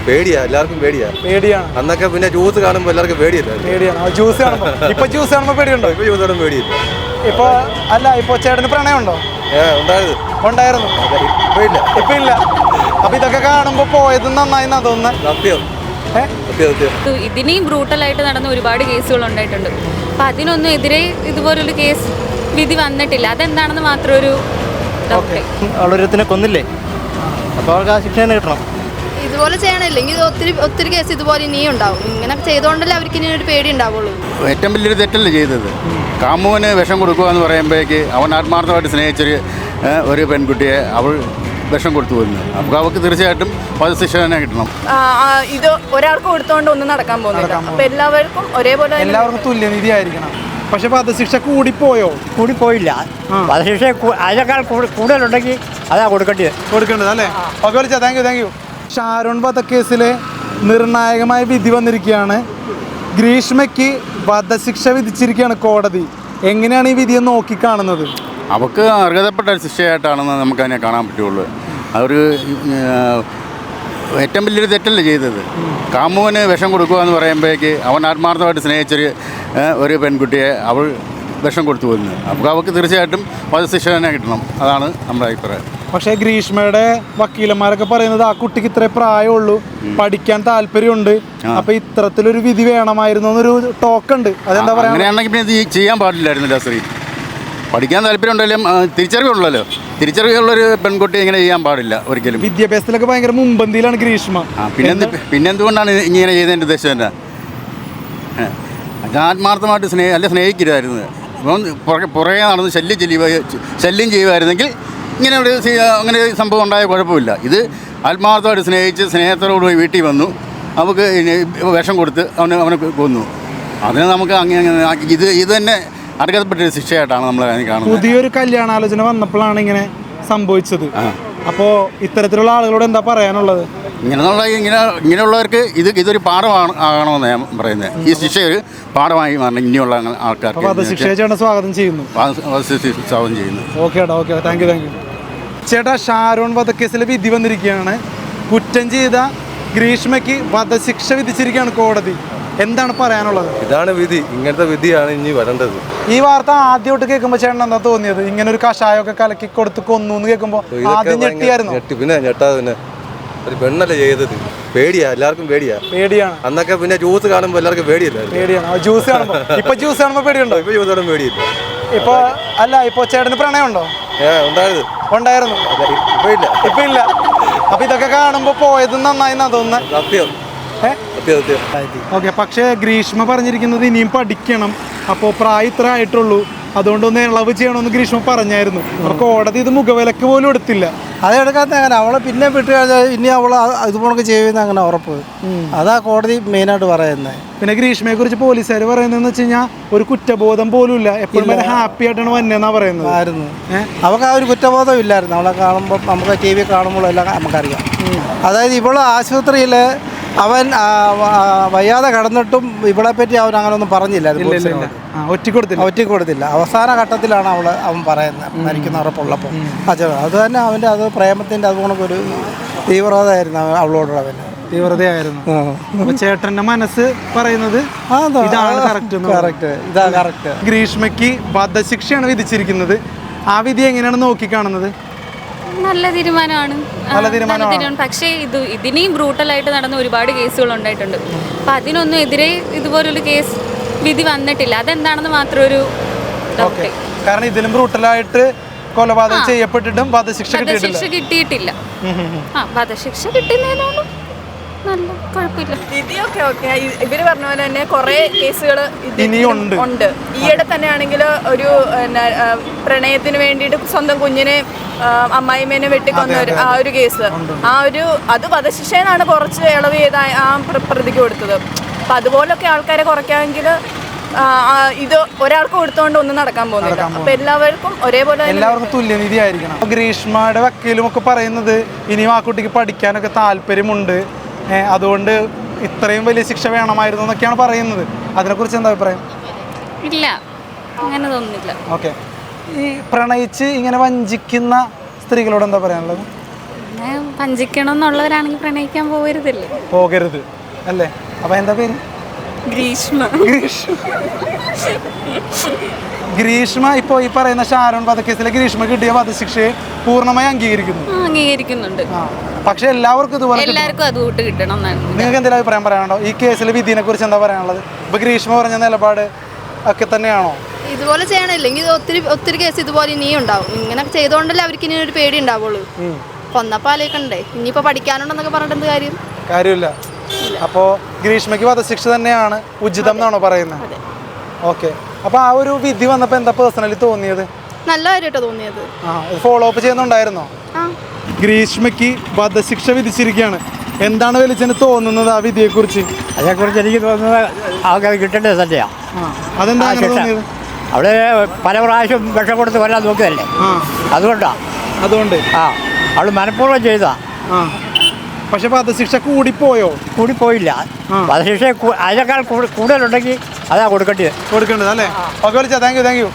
പേടിയാ, എല്ലാവർക്കും പേടിയാണ്. അന്നൊക്കെ പിന്നെ ജ്യൂസ് കാണുമ്പോൾ എല്ലാവർക്കും പേടിയാണ്. ജ്യൂസ് കാണുമ്പോ പേടിയുണ്ടോ? ഇപ്പൊ ജ്യൂസ് കാണുമ്പോൾ പേടിയില്ല. ഇപ്പൊ ചേട്ടന് പ്രണയമുണ്ടോ? ഉണ്ടായിരുന്നു. ഇപ്പൊ ഇല്ല. അപ്പൊ ഇതൊക്കെ കാണുമ്പോ പോയത് നന്നായി തോന്നുന്നു. സത്യം. ഇതിനെയും ബ്രൂട്ടലായിട്ട് നടന്ന ഒരുപാട് കേസുകൾ ഉണ്ടായിട്ടുണ്ട്. അപ്പൊ അതിനൊന്നും എതിരെ ഇതുപോലൊരു കേസ് വിധി വന്നിട്ടില്ല. അതെന്താണെന്ന് മാത്രം ഒരു അവളൊരുത്തിനെ കൊന്നില്ലേ, അപ്പൊ അവർക്ക് ആ ശിക്ഷ തന്നെ കിട്ടണം. ഇതുപോലെ ചെയ്യണില്ലെങ്കിൽ ഒത്തിരി കേസ് ഇതുപോലെ ഇനിയും ഉണ്ടാവും. ഇങ്ങനെ ചെയ്തുകൊണ്ടല്ലേ അവർക്ക് ഇനി ഒരു പേടി ഉണ്ടാവുള്ളൂ. ഏറ്റവും വലിയൊരു തെറ്റല്ലേ ചെയ്തത്. കാമുവിന് വിഷം കൊടുക്കുക എന്ന് പറയുമ്പോഴേക്ക് അവൻ ആത്മാർത്ഥമായിട്ട് സ്നേഹിച്ചൊരു ഒരു പെൺകുട്ടിയെ അവൾ വിഷം കൊടുത്തു വന്നു. അപ്പോൾ അവർക്ക് തീർച്ചയായിട്ടും വധശിക്ഷ തന്നെ കിട്ടണം. ഇത് ഒരാൾക്ക് കൊടുത്തോണ്ട് ഒന്നും നടക്കാൻ പോകുന്നില്ല. അപ്പൊ എല്ലാവർക്കും ഒരേപോലെ തുല്യനീതി ആയിരിക്കണം. പക്ഷെ വധശിക്ഷ കൂടിപ്പോയില്ല. വധശിക്ഷ അതിനേക്കാൾ കൂടുതലുണ്ടെങ്കിൽ അതാ കൊടുക്കേണ്ടത് അല്ലേ? Okay, thank you. ഷാരോൺ വധക്കേസിലെ നിർണായകമായ വിധി വന്നിരിക്കുകയാണ്. ഗ്രീഷ്മയ്ക്ക് വധശിക്ഷ വിധിച്ചിരിക്കുകയാണ് കോടതി. എങ്ങനെയാണ് ഈ വിധിയെ നോക്കിക്കാണുന്നത്? അവർക്ക് അർഹതപ്പെട്ട ശിക്ഷയായിട്ടാണെന്ന് നമുക്കതിനെ കാണാൻ പറ്റുള്ളൂ. അതൊരു ഏറ്റവും വലിയൊരു തെറ്റല്ലേ ചെയ്തത്. കാമുവിന് വിഷം കൊടുക്കുക എന്ന് പറയുമ്പോഴേക്ക് അവൻ ആത്മാർത്ഥമായിട്ട് സ്നേഹിച്ചൊരു ഒരു പെൺകുട്ടിയെ അവൾ വിഷം കൊടുത്തു വന്നു. അപ്പോൾ അവർക്ക് തീർച്ചയായിട്ടും വധശിക്ഷ തന്നെ കിട്ടണം. അതാണ് നമ്മുടെ അഭിപ്രായം. പക്ഷേ ഗ്രീഷ്മയുടെ വക്കീലന്മാരൊക്കെ പറയുന്നത് ആ കുട്ടിക്ക് ഇത്രേ പ്രായമുള്ളൂ, പഠിക്കാൻ താല്പര്യമുണ്ട്, അപ്പൊ ഇത്തരത്തിലൊരു വിധി വേണമായിരുന്നു എന്നൊരു ടോക്കുണ്ട്. അതെന്താ പറയുക? അങ്ങനെയാണെങ്കിൽ പിന്നെ ഇത് ചെയ്യാൻ പാടില്ലായിരുന്നില്ല. സ്ത്രീ പഠിക്കാൻ താല്പര്യം ഉണ്ടെങ്കിലും തിരിച്ചറിവുള്ളല്ലോ. തിരിച്ചറിവുള്ളൊരു പെൺകുട്ടി ഇങ്ങനെ ചെയ്യാൻ പാടില്ല ഒരിക്കലും. വിദ്യാഭ്യാസത്തിലൊക്കെ ഭയങ്കര മുൻപന്തിയിലാണ് ഗ്രീഷ്മ. പിന്നെന്തുകൊണ്ടാണ് ഇങ്ങനെ ചെയ്തതിൻ്റെ ഉദ്ദേശം തന്നെ? ആത്മാർത്ഥമായിട്ട് സ്നേഹിക്കരുതായിരുന്നു. ഇപ്പം പുറകെ നടന്ന് ശല്യം ചെയ്യുമായിരുന്നെങ്കിൽ അങ്ങനെ സംഭവം ഉണ്ടായ കുഴപ്പമില്ല. ഇത് ആത്മാർത്ഥമായിട്ട് സ്നേഹത്തോട് പോയി വീട്ടിൽ വന്നു, നമുക്ക് വിഷം കൊടുത്ത് അവനെ കൊന്നു. അതിന് നമുക്ക് ഇത് തന്നെ അർഹതപ്പെട്ടൊരു ശിക്ഷയായിട്ടാണ് നമ്മൾ കാണുന്നത്. പുതിയൊരു കല്യാണാലോചന വന്നപ്പോഴാണ് ഇങ്ങനെ സംഭവിച്ചത്. അപ്പോൾ ഇത്തരത്തിലുള്ള ആളുകളോട് എന്താ പറയാനുള്ളത്? ഇങ്ങനെയുള്ളവർക്ക് ഇതൊരു പാഠമാകണമെന്ന് ഞാൻ പറയുന്നത്. ഈ ശിക്ഷ ഒരു പാഠമായി മാറണം ഇനിയുള്ള ആൾക്കാർക്ക്. സ്വാഗതം ചെയ്യുന്നു. Okay, thank U. ചേട്ടാ, ഷാരോൺ വധക്കേസിലെ വിധി വന്നിരിക്കുകയാണ്. കുറ്റം ചെയ്ത ഗ്രീഷ്മയ്ക്ക് വധശിക്ഷ വിധിച്ചിരിക്കുകയാണ് കോടതി. എന്താണ് പറയാനുള്ളത്? ഇതാണ് വിധി. ഇങ്ങനത്തെ വിധിയാണ് ഇനി വരേണ്ടത്. ഈ വാർത്ത ആദ്യമായിട്ട് കേൾക്കുമ്പോൾ ചേട്ടൻ എന്താ തോന്നിയത്? ഇങ്ങനെ ഒരു കഷായമൊക്കെ കലക്കി കൊടുത്ത് കൊന്നു എന്ന് കേൾക്കുമ്പോൾ ആദ്യം ഞെട്ടിയായിരുന്നു? പിന്നെ ഞെട്ടാതെ പിന്നെ ഒരു പെണ്ണല്ലേ ചെയ്തത്. പേടിയാ, എല്ലാവർക്കും പേടിയാണ്. അന്നൊക്കെ പിന്നെ ജ്യൂസ് കാണുമ്പോൾ എല്ലാവർക്കും പേടിയാണ്. ജ്യൂസ് കാണുമ്പോൾ പേടിയുണ്ടോ? ഇപ്പൊ ജ്യൂസ് കാണുമ്പോൾ പേടിയില്ല. ഇപ്പൊ ചേട്ടന് പ്രണയമുണ്ടോ? ഉണ്ടായിരുന്നു. ഇപ്പൊ ഇല്ല. അപ്പൊ ഇതൊക്കെ കാണുമ്പോ പോയത് നന്നായി തോന്നുന്നു. സത്യം. ഓക്കെ, പക്ഷേ ഗ്രീഷ്മ പറഞ്ഞിരിക്കുന്നത് ഇനിയും പഠിക്കണം, അപ്പോൾ പ്രായം ഇത്ര ആയിട്ടുള്ളൂ, അതുകൊണ്ടൊന്ന് ഇളവ് ചെയ്യണമെന്ന് ഗ്രീഷ്മ പറഞ്ഞായിരുന്നു. അപ്പോൾ കോടതി ഇത് മുഖവിലക്ക് പോലും എടുത്തില്ല. അതെടുക്കാത്ത അങ്ങനെ അവളെ പിന്നെ വിട്ട് കഴിഞ്ഞാൽ ഇനി അവൾ ഇതുപോലൊക്കെ ചെയ്യുന്ന അങ്ങനെ ഉറപ്പ്. അതാ കോടതി മെയിനായിട്ട് പറയുന്നത്. പിന്നെ ഗ്രീഷ്മയെ കുറിച്ച് പോലീസുകാർ പറയുന്നതെന്ന് വെച്ച് കഴിഞ്ഞാൽ ഒരു കുറ്റബോധം പോലും ഇല്ല, എപ്പോഴും ഹാപ്പി ആയിട്ടാണ് വന്നതെന്നാ പറയുന്നത്. അവൾക്ക് ആ ഒരു കുറ്റബോധം ഇല്ലായിരുന്നു. അവളെ കാണുമ്പോൾ നമുക്ക് TV കാണുമ്പോഴെല്ലാം നമുക്കറിയാം. അതായത് ഇവള് ആശുപത്രിയിൽ അവൻ വയ്യാതെ കിടന്നിട്ടും ഇവളെ പറ്റി അവൻ അങ്ങനെ ഒന്നും പറഞ്ഞില്ല. ഒറ്റ കൊടുത്തില്ല. അവസാന ഘട്ടത്തിലാണ് അവൻ പറയുന്നത്, മരിക്കുന്ന ഉറപ്പുള്ളപ്പോൾ. അത് തന്നെ അത് പ്രേമത്തിൻ്റെ അതുകൊണ്ടൊരു തീവ്രതയായിരുന്നു അവളോടുള്ള തീവ്രതയായിരുന്നു. ചേട്ടന്റെ മനസ്സ് പറയുന്നത് ഇതാണ് കറക്റ്റ്. ഗ്രീഷ്മയ്ക്ക് വധശിക്ഷയാണ് വിധിച്ചിരിക്കുന്നത്. ആ വിധി എങ്ങനെയാണ് നോക്കിക്കാണുന്നത്? നല്ല തീരുമാനമാണ്. പക്ഷേ ഇതിനെയും ബ്രൂട്ടലായിട്ട് നടന്ന ഒരുപാട് കേസുകൾ ഉണ്ടായിട്ടുണ്ട്. അപ്പൊ അതിനൊന്നും എതിരെ ഇതുപോലൊരു കേസ് വിധി വന്നിട്ടില്ല. അതെന്താണെന്ന് മാത്രം ഒരു കാരണം ഇതിലും ബ്രൂട്ടലായിട്ട് കൊലപാതകം ചെയ്യപ്പെട്ടിട്ടും വധശിക്ഷ കിട്ടിയിട്ടില്ല. വധശിക്ഷ കിട്ടുന്നതുകൊണ്ട് നല്ല കുഴപ്പമില്ല. വിധിയൊക്കെ ഇവര് പറഞ്ഞ പോലെ തന്നെ കുറെ കേസുകൾ ഉണ്ട്. ഈയിടെ തന്നെ ആണെങ്കിൽ ഒരു പ്രണയത്തിന് വേണ്ടിയിട്ട് സ്വന്തം കുഞ്ഞിനെ അമ്മായിമ്മേനെ വെട്ടിക്കൊന്ന ആ ഒരു കേസ്, അത് വധശിക്ഷയെന്നാണ് കുറച്ച് ഇളവ് ചെയ്ത ആ പ്രതിക്ക് കൊടുത്തത്. അപ്പൊ അതുപോലൊക്കെ ആൾക്കാരെ കുറയ്ക്കാമെങ്കിൽ ഇത് ഒരാൾക്ക് കൊടുത്തോണ്ട് ഒന്നും നടക്കാൻ പോകുന്നില്ല. അപ്പൊ എല്ലാവർക്കും തുല്യനീതി ആയിരിക്കണം. ഗ്രീഷ്മയുടെ വക്കീലും ഒക്കെ പറയുന്നത് ഇനിയും ആ കുട്ടിക്ക് പഠിക്കാനൊക്കെ താല്പര്യമുണ്ട്, അതുകൊണ്ട് ഇത്രയും വലിയ ശിക്ഷ വേണമായിരുന്നു എന്നൊക്കെയാണ് പറയുന്നത്. അതിനെക്കുറിച്ച് എന്താ അഭിപ്രായം? ഇല്ല, അങ്ങനെ തോന്നുന്നില്ല. ഓക്കെ, ഈ പ്രണയിച്ച് ഇങ്ങനെ വഞ്ചിക്കുന്ന സ്ത്രീകളോട് എന്താ പറയാനുള്ളത്? അങ്ങനെ വഞ്ചിക്കണം എന്നുള്ളവരാണെങ്കിൽ പ്രണയിക്കാൻ പോകരുതല്ലേ. പോകരുത് അല്ലേ? അപ്പൊ എന്താ പേര്? ഗ്രീഷ്മ. ഗ്രീഷ്മ ഇപ്പോൾ ഈ പറയുന്ന ഷാരോൺ വധക്കേസിലെ ഗ്രീഷ്മ കിട്ടിയ വധശിക്ഷയെ പൂർണ്ണമായി അംഗീകരിക്കുന്നു. അംഗീകരിക്കുന്നുണ്ട്. പക്ഷെ എല്ലാവർക്കും ഇതുപോലെ എല്ലാവർക്കും അത് കൂട്ട് കിട്ടണം എന്നാണ്. നിങ്ങൾക്ക് എന്തെങ്കിലും അഭിപ്രായം പറയാനുണ്ടോ ഈ കേസിലെ വിധിനെ കുറിച്ച്? എന്താ പറയാനുള്ളത്? ഇപ്പൊ ഗ്രീഷ്മ പറഞ്ഞ നിലപാട് ഒക്കെ തന്നെയാണോ? ഇതുപോലെ ചെയ്യണില്ലെങ്കിൽ ഒത്തിരി കേസ് ഇതുപോലെ ഇനിയും ഉണ്ടാവും. ഇങ്ങനെ ചെയ്തോണ്ടല്ലേ അവർക്ക് ഇനി ഒരു പേടി ഉണ്ടാവുള്ളൂ. കൊന്നപ്പോൾ ആലോചിക്കണ്ടേ? ഇനിയിപ്പോ പഠിക്കാനുണ്ടെന്നൊക്കെ പറഞ്ഞിട്ട് എന്ത് കാര്യമില്ല. അപ്പോൾ ഗ്രീഷ്മയ്ക്ക് വധശിക്ഷ തന്നെയാണ് ഉചിതം എന്നാണോ പറയുന്നത്? ഓക്കെ. അപ്പോൾ ആ ഒരു വിധി വന്നപ്പോൾ എന്താ പേഴ്സണലി തോന്നിയത്? നല്ല കാര്യമായിട്ടോ തോന്നിയത്. Follow up ചെയ്യുന്നുണ്ടായിരുന്നോ? ഗ്രീഷ്മയ്ക്ക് വധശിക്ഷ വിധിച്ചിരിക്കുകയാണ്. എന്താണ് വെളിച്ചന് തോന്നുന്നത് ആ വിധിയെ കുറിച്ച്? അതേക്കുറിച്ച് എനിക്ക് തോന്നുന്നത് ആൾക്കാർ കിട്ടേണ്ടത് തന്നെയാണ്. അതെന്താ അങ്ങനെ തോന്നിയത്? അവിടെ പല പ്രാവശ്യം വിഷം കൊടുത്ത് കൊല്ലാൻ നോക്കിയതല്ലേ, അതുകൊണ്ട് അവൾ മനഃപൂർവ്വം ചെയ്താ. പക്ഷെ വധശിക്ഷ കൂടിപ്പോയില്ല. വധശിക്ഷ അതിനേക്കാൾ കൂടുതലുണ്ടെങ്കിൽ അതാ കൊടുക്കേണ്ടത് അല്ലേ? ഓക്കെ വിളിച്ചാ. Thank you.